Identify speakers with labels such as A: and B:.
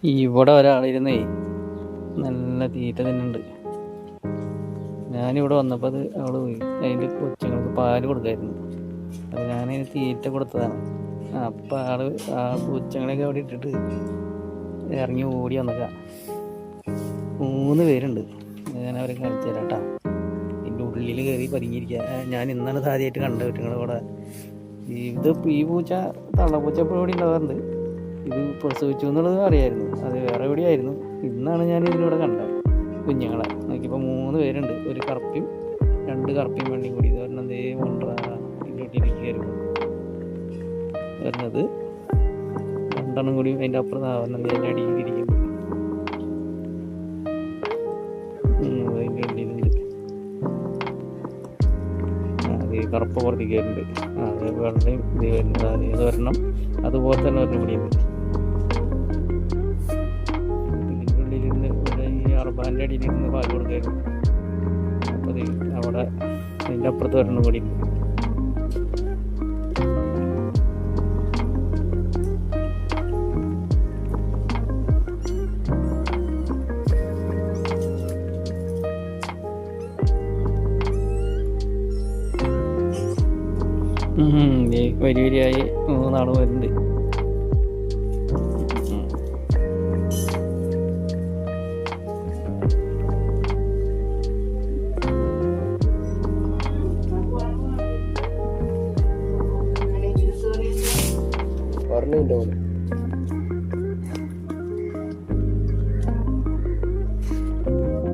A: ഇവിടെ ഒരാളിരുന്നേ നല്ല തീറ്റ തന്നെയുണ്ട്. ഞാനിവിടെ വന്നപ്പോൾ അത് അവള് പോയി. അതിൻ്റെ കൊച്ചുങ്ങൾക്ക് പാല് കൊടുക്കായിരുന്നു. അത് ഞാനതിന് തീറ്റ കൊടുത്തതാണ്. അപ്പം ആ കൊച്ചുങ്ങളെയൊക്കെ അവിടെ ഇട്ടിട്ട് ഇറങ്ങി ഓടി വന്നേക്കാം. 3 പേരുണ്ട്. ഞാൻ അവരെ കാണിച്ചു തരാം കേട്ടോ. ഇതിൻ്റെ ഉള്ളിൽ കയറി പതുങ്ങിയിരിക്കുക. ഞാൻ ഇന്നാണ് ആദ്യമായിട്ട് കണ്ടത് ഇവിടെ. ഈ പൂച്ച തള്ളപ്പൂച്ച എപ്പോഴും ഇവിടെ ഉണ്ടാകാറുണ്ട്. ഇത് പ്രസവിച്ചു എന്നുള്ളത് അറിയായിരുന്നു. അത് വേറെ എവിടെയായിരുന്നു. ഇന്നാണ് ഞാൻ ഇതിലൂടെ കണ്ടത് കുഞ്ഞുങ്ങളെ. നോക്കിയപ്പോൾ 3 പേരുണ്ട്. ഒരു കറുപ്പയും 2 കറുപ്പയും വേണ്ടിയും കൂടി. ഇത് പറഞ്ഞത് എന്തേ കൊണ്ട ഇതിൻ്റെ കയറി വരുന്നത്. 2 കൂടി അതിൻ്റെ അപ്പുറം പറഞ്ഞത് അതിൻ്റെ അടിയിലിരിക്കുന്നു. അതിൻ്റെ അടിയിലുണ്ട്. അത് കറുപ്പ പുറത്തേക്ക് കയറുന്നുണ്ട്. അത് വെള്ളയും ഇത് വരുന്നത്. ഇത് വരണം. അതുപോലെ തന്നെ ഒരെണ്ണം കൂടിയുണ്ട്. ഇതിൻ്റെ ഉള്ളിലിരുന്ന് ഇവിടെ ഈ അർബാൻ്റെ അടിയിലിരുന്ന് പാല് കൊടുക്കായിരുന്നു. അപ്പോൾ അത് അവിടെ അതിൻ്റെ അപ്പുറത്ത് ഒരെണ്ണം കൂടിയുണ്ട്. വരി വരിയായി 3 ആൾ വരുന്നുണ്ട്.
B: പറഞ്ഞിട്ടുണ്ടോ?